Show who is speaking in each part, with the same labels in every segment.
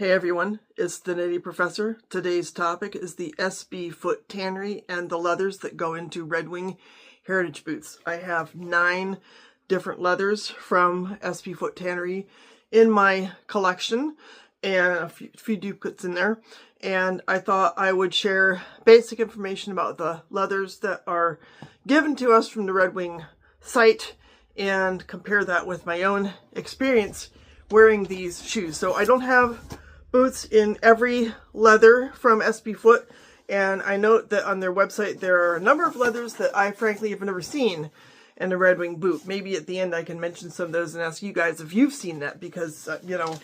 Speaker 1: Hey everyone, it's the Nitty Professor. Today's topic is the SB foot tannery and the leathers that go into Red Wing heritage boots. I have 9 different leathers from SB foot tannery in my collection and a few duplicates in there. And I thought I would share basic information about the leathers that are given to us from the Red Wing site and compare that with my own experience wearing these shoes. So I don't have boots in every leather from SB Foot, and I note that on their website there are a number of leathers that I frankly have never seen in a Red Wing boot. Maybe at the end I can mention some of those and ask you guys if you've seen that, because you know,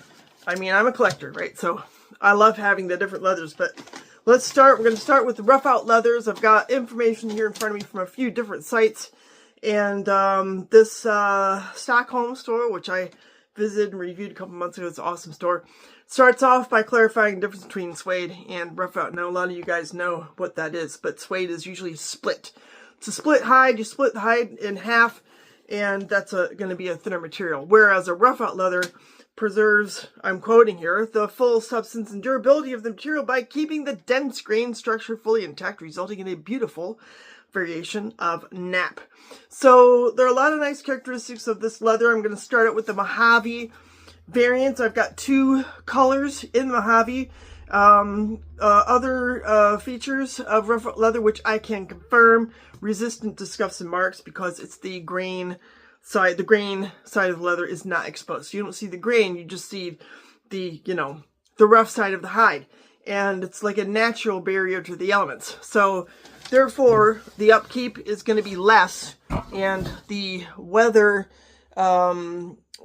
Speaker 1: I mean, I'm a collector, right? So I love having the different leathers. But let's start. We're going to start with the roughout leathers. I've got information here in front of me from a few different sites, and this Stockholm store, which I visited and reviewed a couple months ago, it's an awesome store, starts off by clarifying the difference between suede and roughout. Now, a lot of you guys know what that is, but suede is usually split. It's a split hide. You split the hide in half, and that's going to be a thinner material. Whereas a roughout leather preserves, I'm quoting here, the full substance and durability of the material by keeping the dense grain structure fully intact, resulting in a beautiful variation of nap. So there are a lot of nice characteristics of this leather. I'm going to start out with the Mojave variants. I've got 2 colors in Mojave. Other features of roughout leather, which I can confirm: resistant to scuffs and marks, because it's the grain side. The grain side of the leather is not exposed. So you don't see the grain, you just see the, you know, the rough side of the hide. And it's like a natural barrier to the elements. So therefore, the upkeep is going to be less, and the weather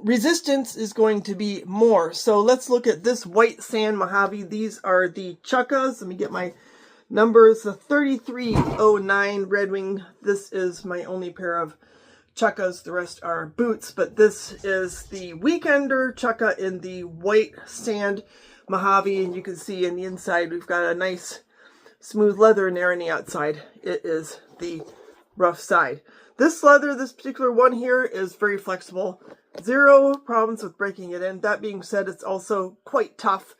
Speaker 1: resistance is going to be more. So let's look at this white sand Mojave. These are the chukkas. Let me get my numbers. The 3309 Red Wing. This is my only pair of chukkas. The rest are boots, but this is the Weekender chukka in the white sand Mojave, and you can see in the inside we've got a nice smooth leather in there. On the outside it is the rough side. This leather, this particular one here, is very flexible. 0 problems with breaking it in. That being said, it's also quite tough,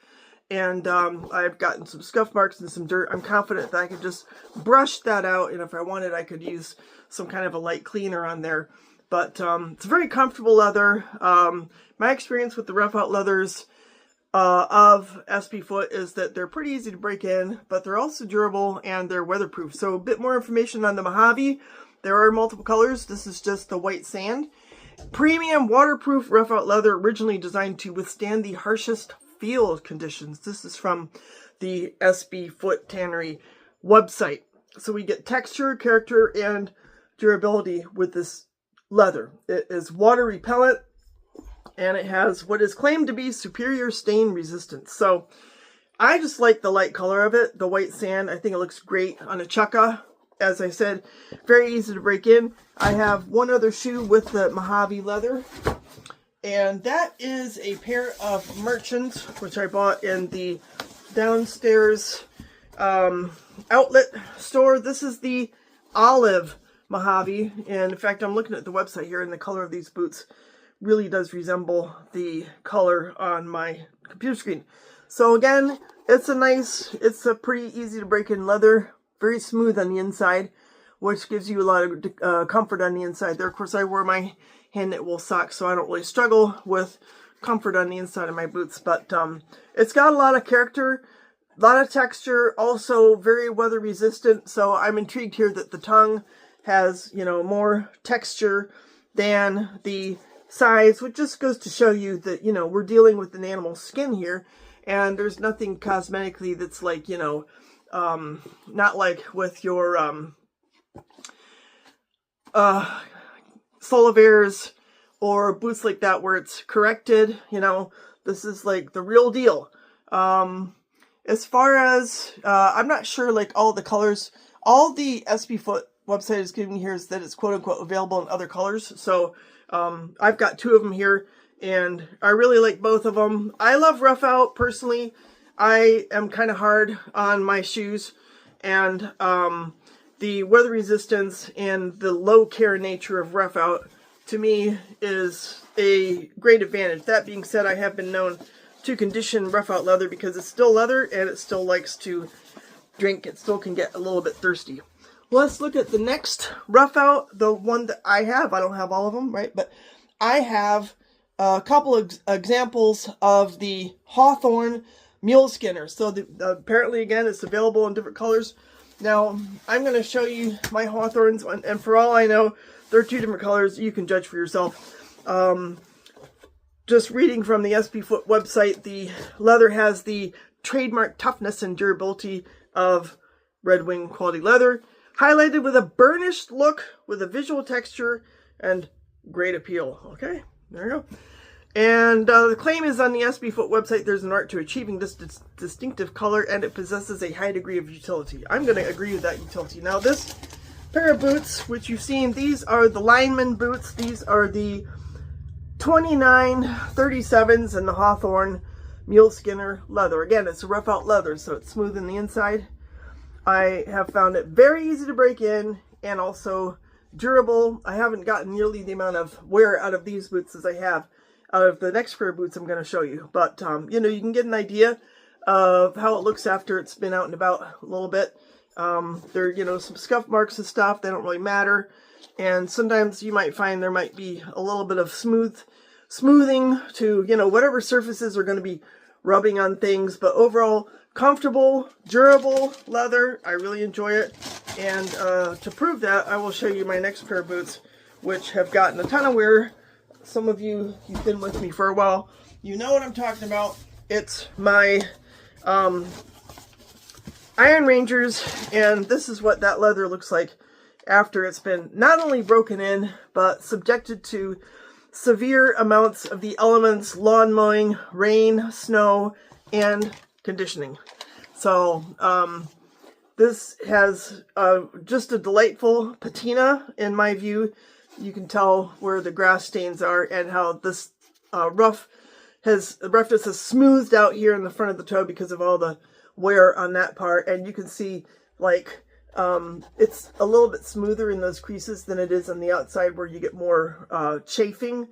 Speaker 1: and I've gotten some scuff marks and some dirt. I'm confident that I could just brush that out, and if I wanted I could use some kind of a light cleaner on there. But it's a very comfortable leather. My experience with the roughout leathers of SB Foot is that they're pretty easy to break in, but they're also durable and they're weatherproof. So a bit more information on the Mojave. There are multiple colors. This is just the white sand. Premium waterproof roughout leather, originally designed to withstand the harshest field conditions. This is from the SB Foot Tannery website. So we get texture, character, and durability with this leather. It is water repellent, and it has what is claimed to be superior stain resistance. So I just like the light color of it, the white sand. I think it looks great on a chukka. As I said, very easy to break in. I have one other shoe with the Mojave leather, and that is a pair of Merchants, which I bought in the downstairs outlet store. This is the olive Mojave, and in fact, I'm looking at the website here, and the color of these boots really does resemble the color on my computer screen. So again, it's a pretty easy to break in leather. Very smooth on the inside, which gives you a lot of comfort on the inside there. Of course, I wear my hand knit wool socks, so I don't really struggle with comfort on the inside of my boots. But it's got a lot of character, a lot of texture, also very weather resistant. So I'm intrigued here that the tongue has, you know, more texture than the sides, which just goes to show you that, you know, we're dealing with an animal skin here, and there's nothing cosmetically that's like, you know, not like with your Solavers or boots like that where it's corrected. You know, this is like the real deal. As far as I'm not sure, like all the colors, all the SB Foot website is giving me here is that it's quote unquote available in other colors. So I've got 2 of them here, and I really like both of them. I love roughout personally. I am kind of hard on my shoes, and the weather resistance and the low care nature of roughout to me is a great advantage. That being said, I have been known to condition rough out leather because it's still leather and it still likes to drink. It still can get a little bit thirsty. Let's look at the next rough out, the one that I have. I don't have all of them, right? But I have a couple of examples of the Hawthorne mule skinner. So apparently, again, it's available in different colors. Now, I'm going to show you my Hawthorns, and for all I know, they're 2 different colors. You can judge for yourself. Just reading from the SP Foot website, the leather has the trademark toughness and durability of Red Wing quality leather, highlighted with a burnished look with a visual texture and great appeal. Okay, there you go. And the claim is on the SP Foot website, there's an art to achieving this distinctive color, and it possesses a high degree of utility. I'm going to agree with that utility. Now, this pair of boots, which you've seen, these are the lineman boots. These are the 2937s in the Hawthorne mule skinner leather. Again, it's a rough out leather, so it's smooth in the inside. I have found it very easy to break in and also durable. I haven't gotten nearly the amount of wear out of these boots as I have out of the next pair of boots I'm going to show you. But, you know, you can get an idea of how it looks after it's been out and about a little bit. There are, you know, some scuff marks and stuff. They don't really matter. And sometimes you might find there might be a little bit of smoothing to, you know, whatever surfaces are going to be rubbing on things. But overall, comfortable, durable leather. I really enjoy it. And to prove that, I will show you my next pair of boots, which have gotten a ton of wear. Some of you, you've been with me for a while, you know what I'm talking about. It's my Iron Rangers, and this is what that leather looks like after it's been not only broken in, but subjected to severe amounts of the elements, lawn mowing, rain, snow, and conditioning. So this has just a delightful patina in my view. You can tell where the grass stains are and how this roughness has smoothed out here in the front of the toe because of all the wear on that part. And you can see, like, it's a little bit smoother in those creases than it is on the outside where you get more chafing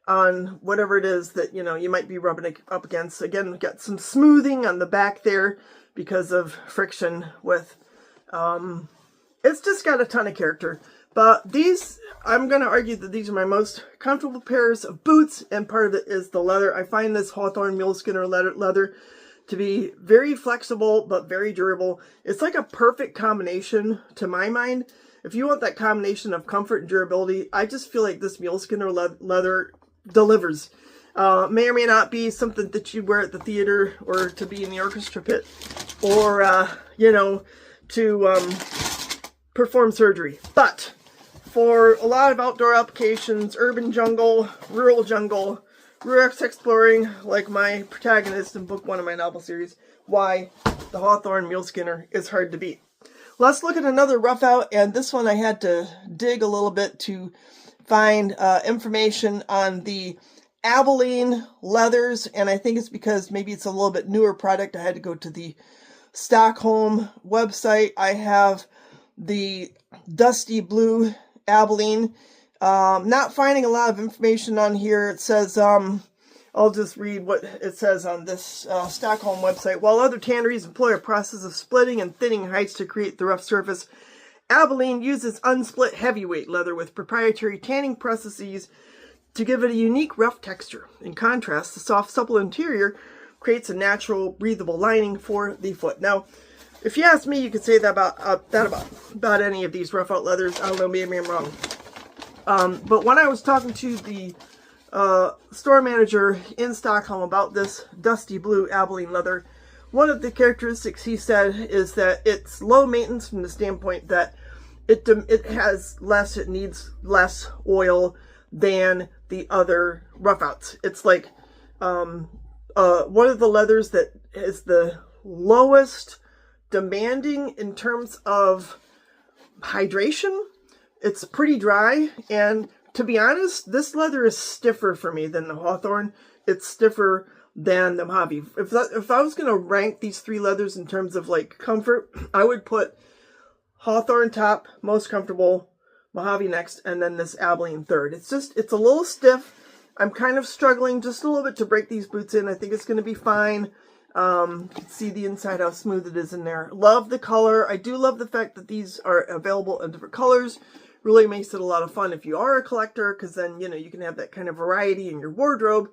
Speaker 1: on whatever it is that, you know, you might be rubbing up against. Again, we've got some smoothing on the back there because of friction with, it's just got a ton of character. But these, I'm going to argue that these are my most comfortable pairs of boots, and part of it is the leather. I find this Hawthorne mule skinner leather to be very flexible, but very durable. It's like a perfect combination to my mind. If you want that combination of comfort and durability, I just feel like this mule skinner leather delivers. May or may not be something that you wear at the theater or to be in the orchestra pit or, you know, to perform surgery. But for a lot of outdoor applications, urban jungle, rural exploring, like my protagonist in book 1 of my novel series, why the Hawthorne mule skinner is hard to beat. Let's look at another rough out, and this one I had to dig a little bit to find information on the Abilene leathers, and I think it's because maybe it's a little bit newer product. I had to go to the Stockholm website. I have the dusty blue Abilene. Not finding a lot of information on here. It says, I'll just read what it says on this Stockholm website. While other tanneries employ a process of splitting and thinning hides to create the rough surface, Abilene uses unsplit heavyweight leather with proprietary tanning processes to give it a unique rough texture. In contrast, the soft, supple interior creates a natural, breathable lining for the foot. Now, if you ask me, you could say that about any of these rough out leathers. I don't know, maybe I'm wrong. But when I was talking to the store manager in Stockholm about this dusty blue Abilene leather, one of the characteristics he said is that it's low maintenance from the standpoint that it needs less oil than the other roughouts. It's like one of the leathers that is the lowest demanding in terms of hydration. It's pretty dry, and to be honest, this leather is stiffer for me than the Hawthorne. It's stiffer than the Mojave. If I was going to rank these 3 leathers in terms of like comfort, I would put Hawthorne top, most comfortable, Mojave next, and then this Abilene third. It's a little stiff. I'm kind of struggling just a little bit to break these boots in. I think it's going to be fine. You can see the inside, how smooth it is in there. Love the color. I do love the fact that these are available in different colors. Really makes it a lot of fun if you are a collector, because then, you know, you can have that kind of variety in your wardrobe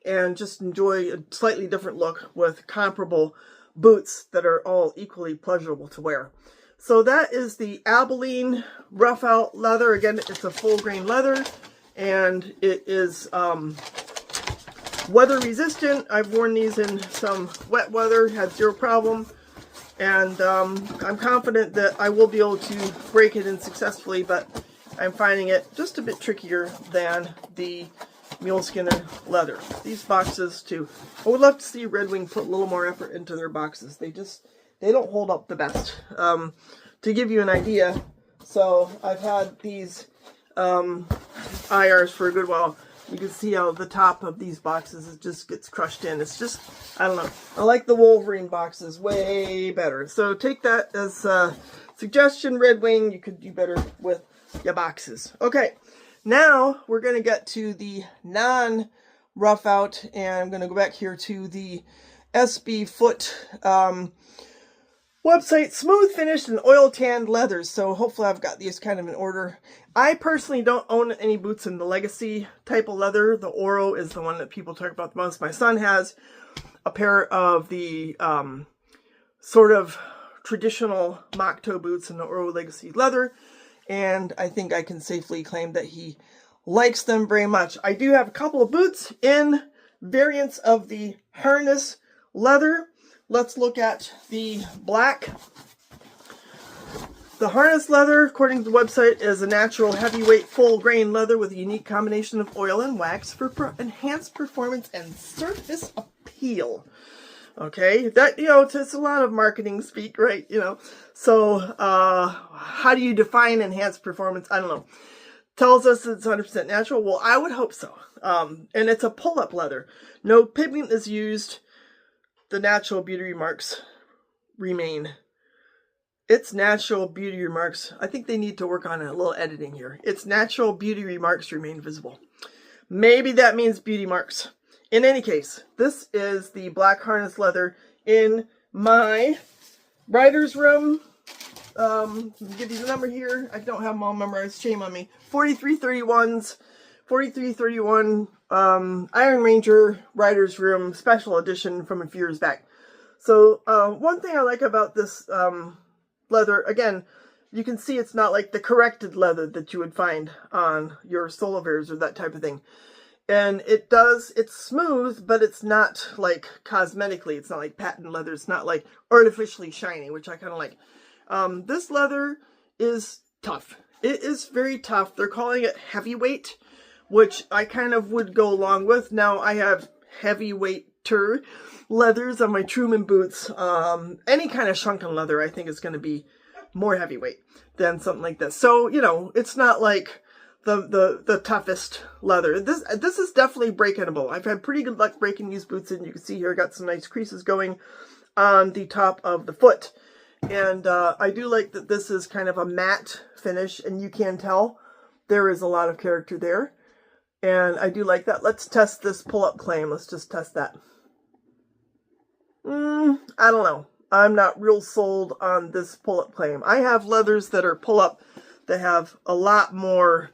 Speaker 1: and just enjoy a slightly different look with comparable boots that are all equally pleasurable to wear. So that is the Abilene roughout leather. Again, it's a full grain leather, and it is weather resistant. I've worn these in some wet weather, had zero problem, and I'm confident that I will be able to break it in successfully, but I'm finding it just a bit trickier than the muleskin leather. These boxes too, I would love to see Red Wing put a little more effort into their boxes. They don't hold up the best. To give you an idea, so I've had these IRs for a good while. You can see how the top of these boxes, it just gets crushed in. It's just, I don't know. I like the Wolverine boxes way better. So take that as a suggestion, Red Wing. You could do better with your boxes. Okay, now we're going to get to the non-rough out, and I'm going to go back here to the SB Foot website, smooth finished and oil tanned leathers. So hopefully I've got these kind of in order. I personally don't own any boots in the legacy type of leather. The Oro is the one that people talk about the most. My son has a pair of the sort of traditional mock toe boots in the Oro legacy leather, and I think I can safely claim that he likes them very much. I do have a couple of boots in variants of the harness leather. Let's look at the black. The harness leather, according to the website, is a natural heavyweight full grain leather with a unique combination of oil and wax for enhanced performance and surface appeal. Okay, that, you know, it's a lot of marketing speak, right? You know, so how do you define enhanced performance? I don't know. Tells us it's 100% natural. Well, I would hope so. And it's a pull-up leather. No pigment is used. The natural beauty remarks remain. Its natural beauty remarks, I think they need to work on a little editing here. Its natural beauty remarks remain visible. Maybe that means beauty marks. In any case, this is the black harness leather in my writer's room. Give you the number here. I don't have them all memorized. Shame on me. 4331 Iron Ranger writer's room special edition from a few years back. So one thing I like about this leather, again, you can see it's not like the corrected leather that you would find on your Solovers or that type of thing. And it's smooth, but it's not like cosmetically, it's not like patent leather, it's not like artificially shiny, which I kind of like. This leather is tough. It is very tough. They're calling it heavyweight, which I kind of would go along with. Now I have heavyweighter leathers on my Truman boots. Any kind of shrunken leather I think is going to be more heavyweight than something like this. So, you know, it's not like the toughest leather. This is definitely breakable. I've had pretty good luck breaking these boots in. You can see here I got some nice creases going on the top of the foot. And I do like that this is kind of a matte finish, and you can tell there is a lot of character there. And I do like that. Let's test this pull-up claim. Let's just test that. I don't know. I'm not real sold on this pull-up claim. I have leathers that are pull-up that have a lot more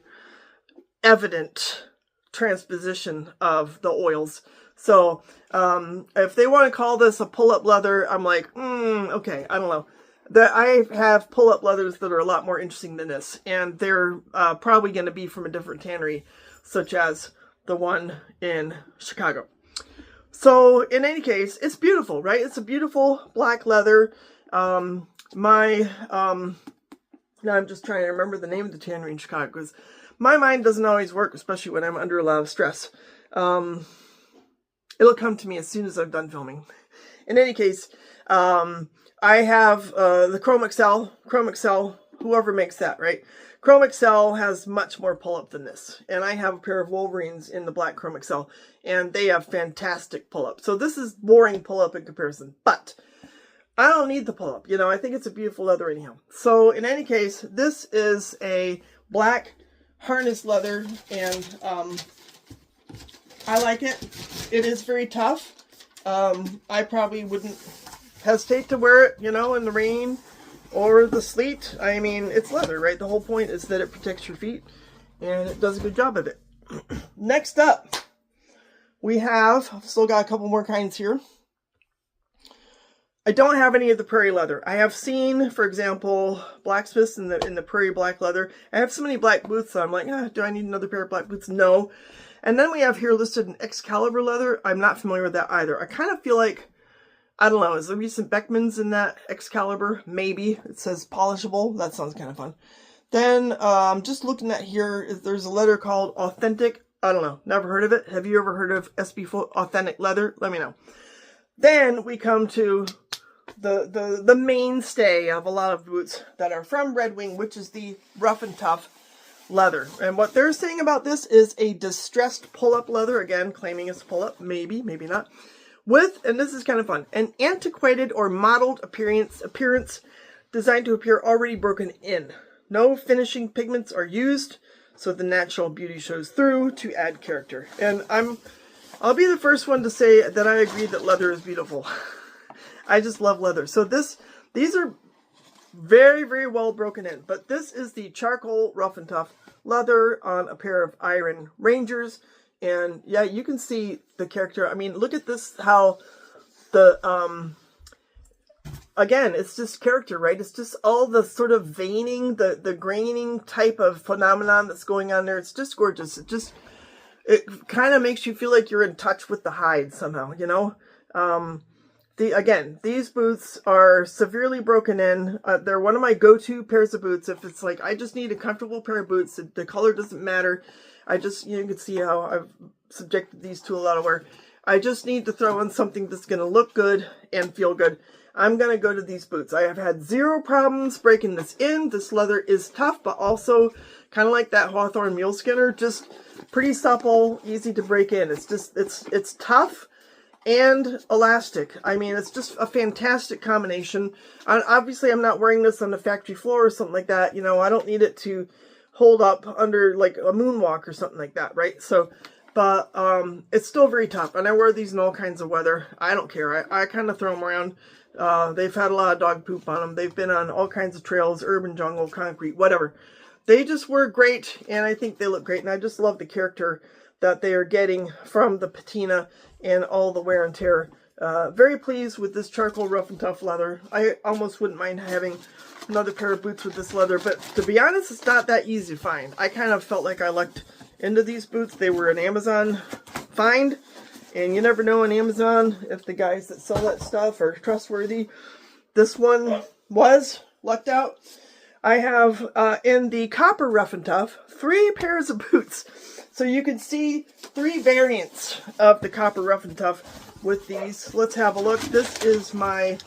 Speaker 1: evident transposition of the oils. So if they want to call this a pull-up leather, I'm like, okay, I don't know. I have pull-up leathers that are a lot more interesting than this, and they're probably going to be from a different tannery, such as the one in Chicago. So in any case, it's beautiful, right? It's a beautiful black leather. Now I'm just trying to remember the name of the tannery in Chicago, because my mind doesn't always work, especially when I'm under a lot of stress. It'll come to me as soon as I'm done filming. In any case, I have the Chrome XL, whoever makes that, right? Chrome XL has much more pull-up than this. And I have a pair of Wolverines in the black Chrome XL, and they have fantastic pull-up. So this is boring pull-up in comparison, but I don't need the pull-up. You know, I think it's a beautiful leather anyhow. So in any case, this is a black harness leather, and I like it. It is very tough. I probably wouldn't hesitate to wear it, you know, in the rain or the sleet. I mean, it's leather, right? The whole point is that it protects your feet, and it does a good job of it. Next up, we have, still got a couple more kinds here. I don't have any of the prairie leather. I have seen, for example, blacksmiths in the prairie black leather. I have so many black boots that I'm like, do I need another pair of black boots? No. And then we have here listed an Excalibur leather. I'm not familiar with that either. I kind of feel like, I don't know, is there recent Beckmans in that Excalibur? Maybe. It says polishable. That sounds kind of fun. Then, just looking at here, there's a leather called Authentic. I don't know. Never heard of it. Have you ever heard of SB Authentic leather? Let me know. Then we come to the mainstay of a lot of boots that are from Red Wing, which is the Rough and Tough leather. And what they're saying about this is a distressed pull-up leather. Again, claiming it's pull-up. Maybe, maybe not. With, and this is kind of fun, an antiquated or mottled appearance designed to appear already broken in. No finishing pigments are used, so the natural beauty shows through to add character. And I'll be the first one to say that I agree that leather is beautiful. I just love leather. So these are very, very well broken in. But this is the charcoal Rough and Tough leather on a pair of Iron Rangers. And yeah, you can see the character. I mean, look at this, how the, again, it's just character, right? It's just all the sort of veining, the graining type of phenomenon that's going on there. It's just gorgeous. It kind of makes you feel like you're in touch with the hide somehow, you know? Again, these boots are severely broken in. They're one of my go-to pairs of boots. If it's like, I just need a comfortable pair of boots, the color doesn't matter. You can see how I've subjected these to a lot of wear. I just need to throw in something that's going to look good and feel good. I'm going to go to these boots. I have had zero problems breaking this in. This leather is tough, but also kind of like that Hawthorne mule skinner, just pretty supple, easy to break in. It's just, it's tough and elastic. I mean, it's just a fantastic combination. Obviously, I'm not wearing this on the factory floor or something like that. You know, I don't need it to hold up under like a moonwalk or something like that, right? So, but it's still very tough. And I wear these in all kinds of weather. I don't care. I kind of throw them around. They've had a lot of dog poop on them. They've been on all kinds of trails, urban, jungle, concrete, whatever. They just work great, and I think they look great. And I just love the character that they are getting from the patina and all the wear and tear. Very pleased with this charcoal Rough and Tough leather. I almost wouldn't mind having another pair of boots with this leather, but to be honest, it's not that easy to find. I kind of felt like I lucked into these boots. They were an Amazon find, and you never know on Amazon if the guys that sell that stuff are trustworthy. This one was lucked out. I have, in the copper Rough and Tough, 3 pairs of boots. So you can see 3 variants of the copper Rough and Tough with these. Let's have a look. This is my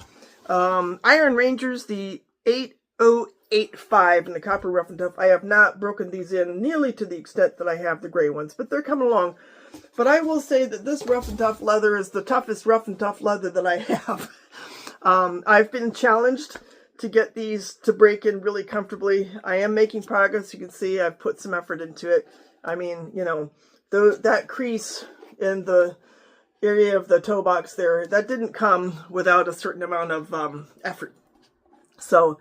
Speaker 1: Iron Rangers, the 8085 in the copper Rough and Tough. I have not broken these in nearly to the extent that I have the gray ones, but they're coming along. But I will say that this Rough and Tough leather is the toughest Rough and Tough leather that I have. I've been challenged to get these to break in really comfortably. I am making progress. You can see I've put some effort into it. I mean, you know, that crease in the area of the toe box there, that didn't come without a certain amount of effort. So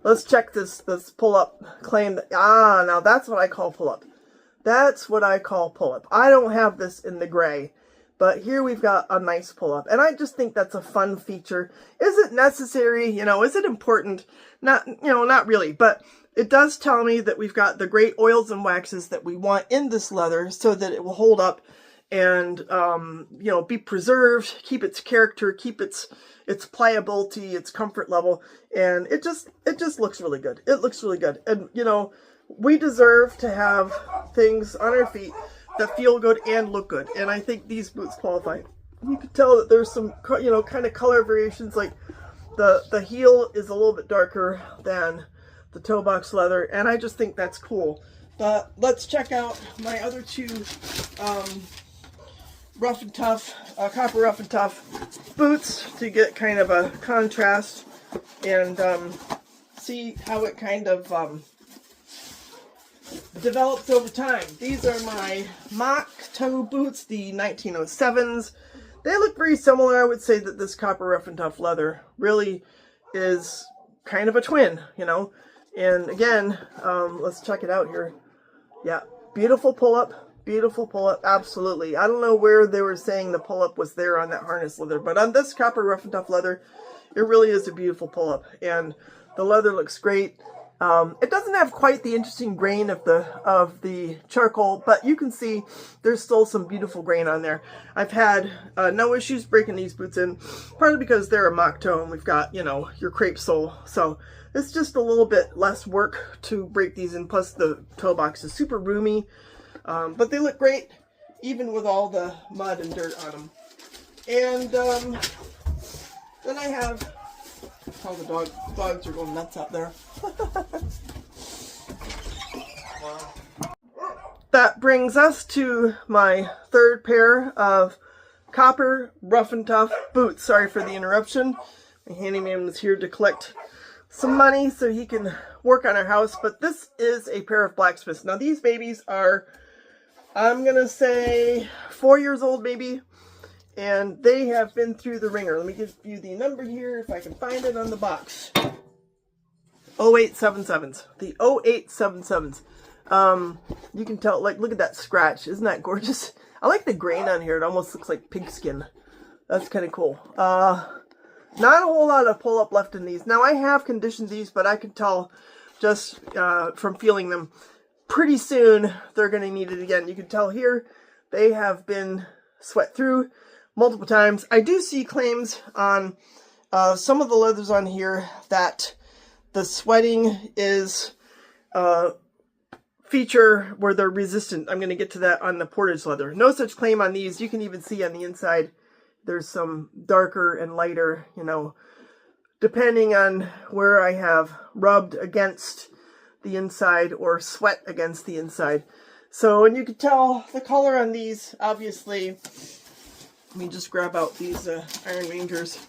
Speaker 1: let's check this pull-up claim. Now that's what I call pull-up. That's what I call pull-up. I don't have this in the gray, but here we've got a nice pull-up. And I just think that's a fun feature. Is it necessary? You know, is it important? Not, you know, not really. But it does tell me that we've got the great oils and waxes that we want in this leather so that it will hold up and, you know, be preserved, keep its character, keep its pliability, its comfort level. And it just looks really good. It looks really good. And, you know, we deserve to have things on our feet that feel good and look good. And I think these boots qualify. You can tell that there's some, you know, kind of color variations. Like the heel is a little bit darker than the toe box leather. And I just think that's cool. But let's check out my other 2 Rough and Tough, copper Rough and Tough boots to get kind of a contrast and see how it kind of develops over time. These are my mock toe boots, the 1907s. They look very similar. I would say that this copper rough and tough leather really is kind of a twin, you know. And again, let's check it out here. Yeah, beautiful pull-up, absolutely. I don't know where they were saying the pull-up was there on that harness leather, but on this copper rough and tough leather, it really is a beautiful pull-up, and the leather looks great. It doesn't have quite the interesting grain of the charcoal, but you can see there's still some beautiful grain on there. I've had no issues breaking these boots in, partly because they're a mock toe and we've got, you know, your crepe sole. So it's just a little bit less work to break these in. Plus the toe box is super roomy, but they look great even with all the mud and dirt on them. And then I have, oh, the dogs are going nuts out there. That brings us to my third pair of copper rough and tough boots. Sorry for the interruption. My handyman was here to collect some money so he can work on our house. But this is a pair of blacksmiths. Now these babies are, I'm gonna say 4 years old maybe. And they have been through the ringer. Let me give you the number here if I can find it on the box. 0877s. The 0877s. You can tell, like, look at that scratch. Isn't that gorgeous? I like the grain on here. It almost looks like pigskin. That's kind of cool. Not a whole lot of pull-up left in these. Now, I have conditioned these, but I can tell just from feeling them, pretty soon they're going to need it again. You can tell here they have been sweat through multiple times. I do see claims on some of the leathers on here that the sweating is a feature where they're resistant. I'm going to get to that on the Portage leather. No such claim on these. You can even see on the inside there's some darker and lighter, you know, depending on where I have rubbed against the inside or sweat against the inside. So, and you can tell the color on these, obviously. Let me just grab out these Iron Rangers.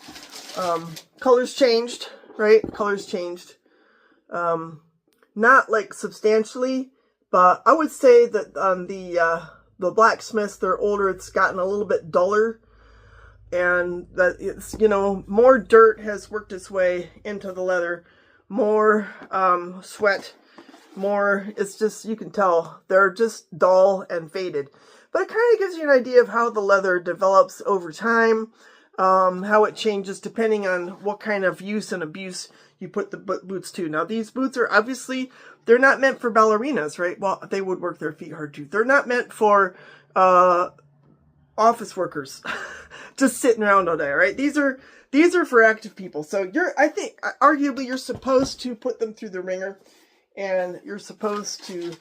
Speaker 1: Colors changed, right? Colors changed. Not like substantially, but I would say that on the blacksmiths, they're older. It's gotten a little bit duller, and that it's, you know, more dirt has worked its way into the leather, more sweat, more. It's just, you can tell they're just dull and faded. But it kind of gives you an idea of how the leather develops over time, how it changes depending on what kind of use and abuse you put the boots to. Now, these boots are obviously, they're not meant for ballerinas, right? Well, they would work their feet hard too. They're not meant for office workers just sitting around all day, right? These are for active people. So I think, arguably, you're supposed to put them through the ringer, and you're supposed to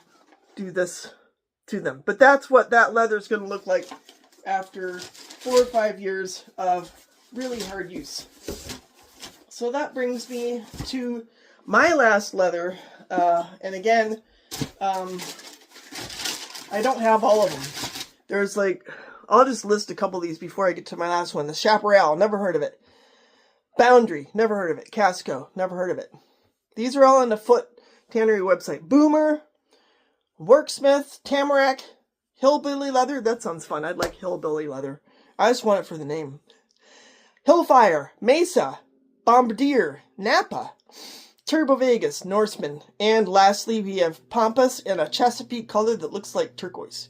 Speaker 1: do this to them. But that's what that leather is going to look like after 4 or 5 years of really hard use. So that brings me to my last leather. And again, I don't have all of them. There's like, I'll just list a couple of these before I get to my last one. The Chaparral, never heard of it. Boundary, never heard of it. Casco, never heard of it. These are all on the Foot Tannery website. Boomer, Worksmith, Tamarack, Hillbilly Leather. That sounds fun. I'd like Hillbilly Leather. I just want it for the name. Hillfire, Mesa, Bombardier, Napa, Turbo Vegas, Norseman, and lastly we have Pampas in a Chesapeake color that looks like turquoise.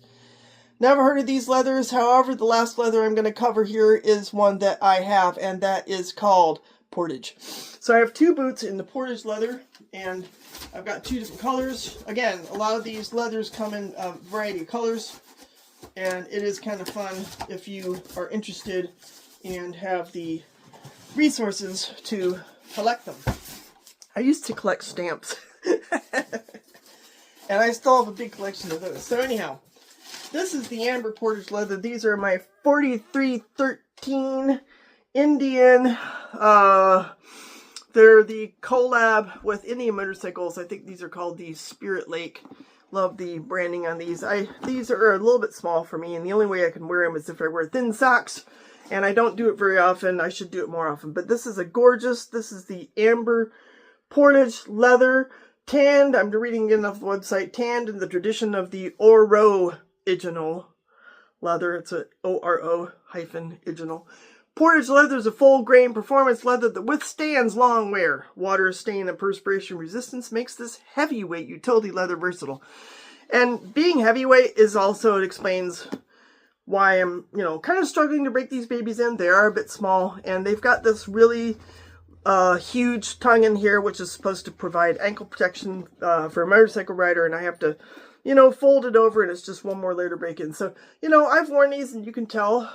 Speaker 1: Never heard of these leathers. However, the last leather I'm going to cover here is one that I have, and that is called Portage. So I have 2 boots in the Portage leather, and I've got 2 different colors. Again, a lot of these leathers come in a variety of colors, and it is kind of fun if you are interested and have the resources to collect them. I used to collect stamps, and I still have a big collection of those. So anyhow, this is the Amber Portage leather. These are my 4313 Indian. They're the collab with Indian motorcycles. I think these are called the Spirit Lake. Love the branding on these. These are a little bit small for me, and the only way I can wear them is if I wear thin socks, and I don't do it very often. I should do it more often. But this is a gorgeous, this is the Amber Portage leather. Tanned, I'm reading it off the website, tanned in the tradition of the original leather. It's a ORO-iginal. Portage leather is a full-grain performance leather that withstands long wear. Water, stain, and perspiration resistance makes this heavyweight utility leather versatile. And being heavyweight is also, it explains why I'm, kind of struggling to break these babies in. They are a bit small, and they've got this really huge tongue in here, which is supposed to provide ankle protection for a motorcycle rider, and I have to fold it over, and it's just one more layer to break in. So, I've worn these, and you can tell,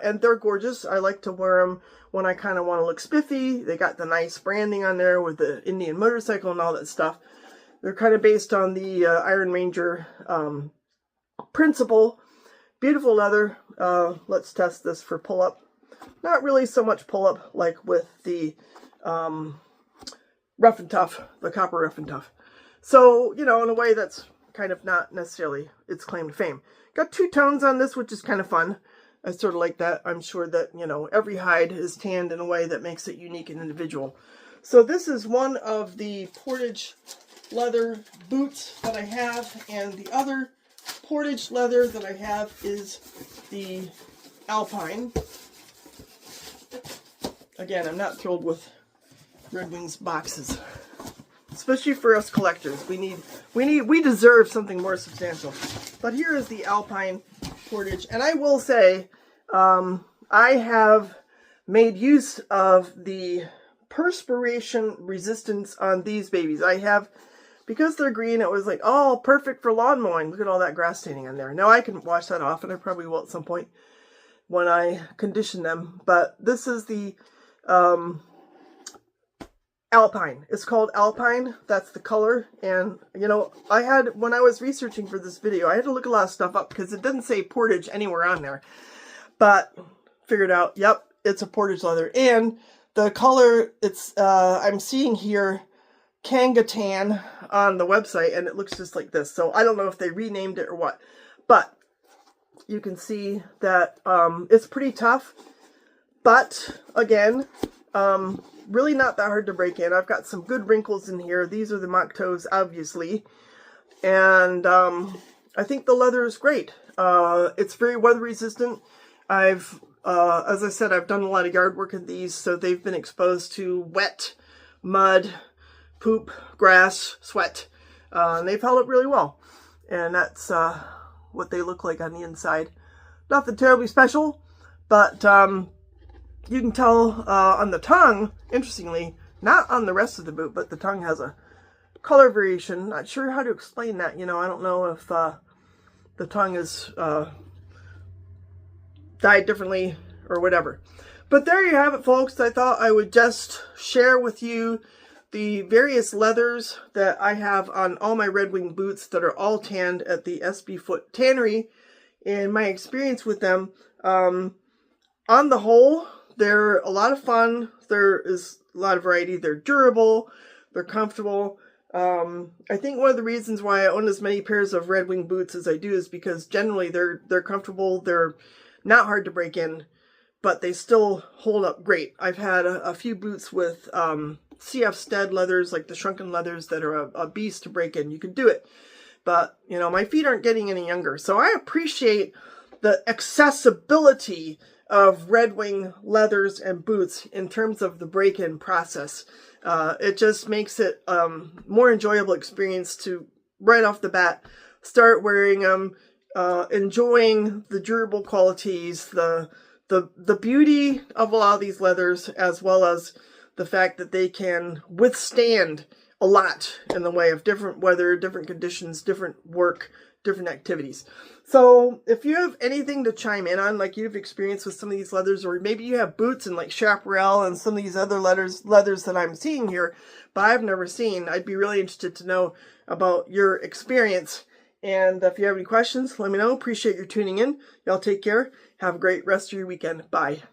Speaker 1: and they're gorgeous. I like to wear them when I kind of want to look spiffy. They got the nice branding on there with the Indian motorcycle and all that stuff. They're kind of based on the Iron Ranger principle. Beautiful leather. Let's test this for pull-up. Not really so much pull-up like with the Rough and Tough, the copper Rough and Tough. So, in a way that's kind of not necessarily its claim to fame. Got two tones on this, which is kind of fun. I sort of like that. I'm sure that, every hide is tanned in a way that makes it unique and individual. So this is one of the Portage leather boots that I have, and the other Portage leather that I have is the Alpine. Again, I'm not thrilled with Red Wings boxes. Especially for us collectors. We deserve something more substantial. But here is the Alpine Portage. And I will say, I have made use of the perspiration resistance on these babies. I have, because they're green, it was like, oh, perfect for lawn mowing. Look at all that grass staining on there. Now I can wash that off, and I probably will at some point when I condition them. But this is the Alpine. It's called Alpine. That's the color. And, when I was researching for this video, I had to look a lot of stuff up because it doesn't say Portage anywhere on there. But figured out, yep, it's a Portage leather. And the color, it's, I'm seeing here, Kanga Tan on the website, and it looks just like this. So I don't know if they renamed it or what. But you can see that it's pretty tough. But, again, really not that hard to break in. I've got some good wrinkles in here. These are the mock toes, obviously. And I think the leather is great. It's very weather resistant. As I said, I've done a lot of yard work in these, so they've been exposed to wet, mud, poop, grass, sweat. And they've held up really well. And that's what they look like on the inside. Nothing terribly special, but you can tell on the tongue, interestingly, not on the rest of the boot, but the tongue has a color variation. Not sure how to explain that. I don't know if the tongue is dyed differently or whatever. But there you have it, folks. I thought I would just share with you the various leathers that I have on all my Red Wing boots that are all tanned at the SB Foot Tannery, and my experience with them. On the whole, they're a lot of fun. There is a lot of variety. They're durable. They're comfortable. I think one of the reasons why I own as many pairs of Red Wing boots as I do is because generally they're comfortable. They're not hard to break in, but they still hold up great. I've had a few boots with CF Stead leathers, like the shrunken leathers, that are a beast to break in. You can do it. But, my feet aren't getting any younger. So I appreciate the accessibility of Red Wing leathers and boots in terms of the break-in process. It just makes it more enjoyable experience to, right off the bat, start wearing them, enjoying the durable qualities, the beauty of a lot of these leathers, as well as the fact that they can withstand a lot in the way of different weather, different conditions, different work, different activities. So if you have anything to chime in on, like you've experienced with some of these leathers, or maybe you have boots and like chaparral and some of these other leathers that I'm seeing here, but I've never seen, I'd be really interested to know about your experience. And if you have any questions, let me know. Appreciate your tuning in. Y'all take care. Have a great rest of your weekend. Bye.